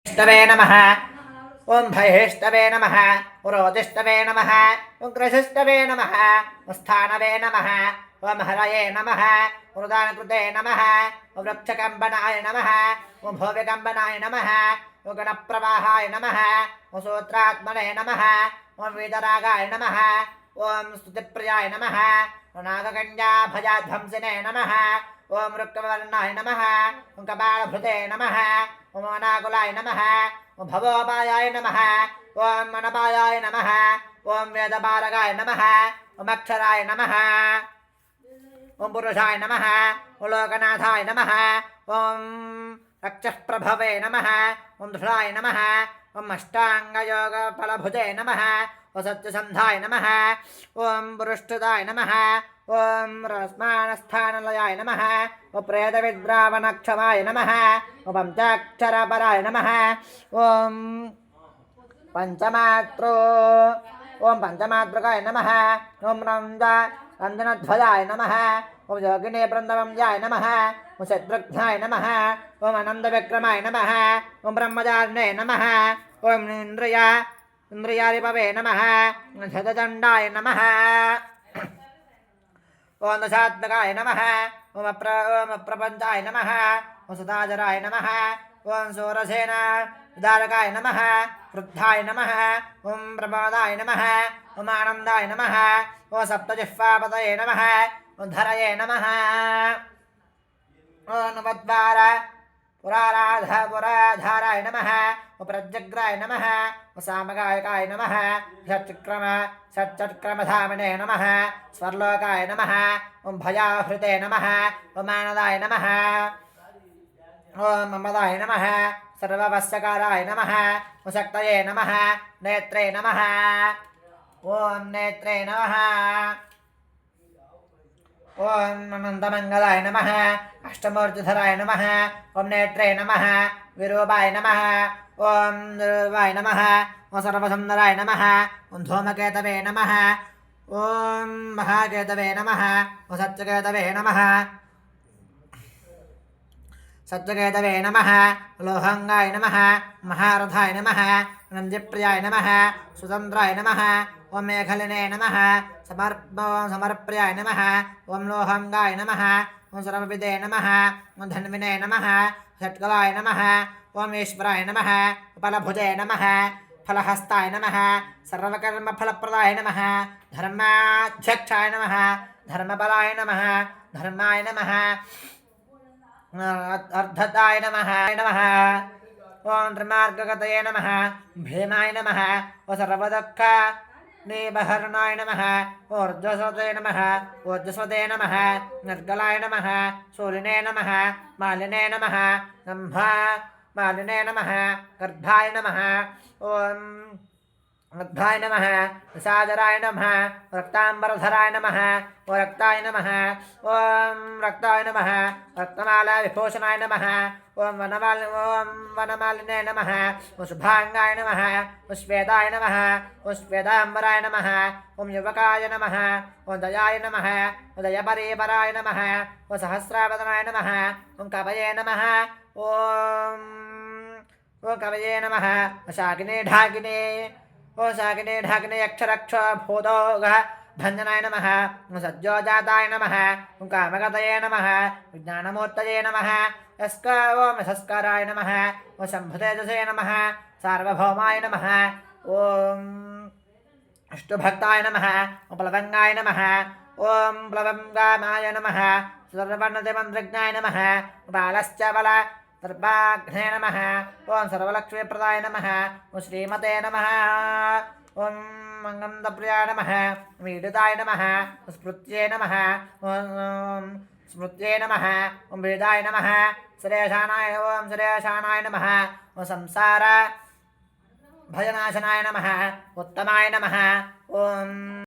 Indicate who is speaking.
Speaker 1: ष्टवे नमः ओं भयेष्टवे नमः रोदिष्टवे नमः ओं ग्रसिष्टवे नमः स्थानवे नमः ओं हरये नमः उदानकृते नमः ओं वृक्षकम्बनाय नमः ओं भव्यकम्बनाय नमः ओं गणप्रवाहाय नमः ओं सूत्रात्मने नमः ओं वीतरागाय नमः ओं स्तुतिप्रियाय नमः ओं नागकन्याभयाध्वंसिने नमः ओं वृक्कवर्णाय नमः ओं कपालभृते नमः ओं अनाकुलाय नमः ओं भवोपायाय नमः ओं मनपायाय नमः ओं वेदपारगाय नमः ओं अक्षराय नमः ओं पुरुषाय नमः ओं लोकनाथाय नमः ओं रक्षप्रभवे नमः ओं धृढाय नमः ओं अष्टाङ्गयोगफलभुजे नमः ओं सत्यसन्धाय नमः ओं पुरुष्टुताय नमः ओं रस्मानस्थानलयाय नमः ओं प्रेतविद्रावणक्षमाय नमः ओं पञ्चाक्षरपराय नमः ओं पञ्चमात्रो ओं पञ्चमातृकाय नमः ओं रञ्जनध्वजाय नमः ओं योगिनी बृन्दवंजाय नमः ओं शत्रुघ्नाय नमः ओं आनन्दविक्रमाय नमः ओं ब्रह्मचारिणे नमः ओं इन्द्रियारिपवे नमः ओं शतचण्डाय नमः ओं दशात्मकाय नमः ओं अप्रपञ्चाय नमः ओं सुधाचराय नमः ओं सूरसेन उदारकाय नमः वृद्धाय नमः ओं प्रमोदाय नमः ओं आनन्दाय नमः ओं सप्तजिह्वापतये नमः ओं धरये नमः ओं नवद्वार पुराधाराय नमः ओं प्रज्ञग्राय नमः ओं सामगायकाय नमः षट्चक्रमधामिने नमः स्वर्लोकाय नमः ओं भयाहृते नमः ओं मानदाय नमः ओं ममदाय नमः सर्ववश्यकाराय नमः ओं शक्तये नमः नेत्रे नमः ओं नेत्रे नमः ओं अनन्तमङ्गलाय नमः अष्टमूर्तिधराय नमः ओं नेत्रे नमः विरूपाय नमः ओं निरूपाय नमः ओं सर्वसुन्दराय नमः ओं धूमकेतवे नमः ओं महाकेतवे नमः ओं सत्यकेतवे नमः सत्यकेतवे नमः लोहंगाय नमः महारथाय नमः नंदिप्रियाय नमः सुतंद्राय नमः ओं मेखलिने नमः समर्प्रियाय नमः ओं लोहंगाय नमः ओं सर्वविदे नमः ओं धन्विने नमः षट्कलाय नमः ओं ईश्वराय नमः फलभुजे नमः फलहस्ताय नमः सर्वकर्मफलप्रदाय नमः धर्माध्यक्षाय नमः धर्मबलाय नमः धर्माय नमः अर्धताय नमः ओं त्रिमार्गगतये नमः भीमाय नमः ओं सर्वदुःख निबहरणाय नमः ऊर्ध्वस्वते नमः ऊर्ध्वस्वते नमः निर्गलाय नमः शूलिने नमः मालिने नमः गंभा मालिने नमः गर्भाय नमः ओं गर्भाय नमः सादराय नमः रक्तांबरधराय नमः ओं रक्ताय नमः ओं रक्ताय नमः रक्तमाला विभूषणाय नमः ओं वनमालिने नमः ओं शुभांगाय नमः ओं श्वेताय नमः ओं श्वेतांबराय नमः ओं युवकाय नमः ओं दयाय नमः ओं दयापरीपराय नमः ओं सहस्रावदनाय नमः ओं कवये नमः ओं कवये नमः ओं शाकिने ढाकिने ओं शाकिने ढाकिने अक्षरक्ष भूतोग भञ्जनाय नमः ओं सज्जोजाताय नमः ओं कामगतये नमः विज्ञानमूर्तये नमः ओं यशस्कराय नमः ओं शम्भुतेजसे नमः सार्वभौमाय नमः ओं अष्टभक्ताय नमः ओं प्लवंगाय नमः ओं प्लवंगामाय नमः सर्ववर्णदेवन्द्रज्ञाय नमः बालश्च बल सर्वाघ्ने नमः ओं सर्वलक्ष्मीप्रदाय नमः ओं श्रीमते नमः ओं मंगंदप्रियाय नमः वीडिताय नमः स्मृत्ये नमः ओं स्मृत्ये नमः ओं वेदाय नमः श्रेयशानाय ओं श्रेयशानाय नमः ओं संसार भयनाशनाय नमः उत्तमाय नमः ओं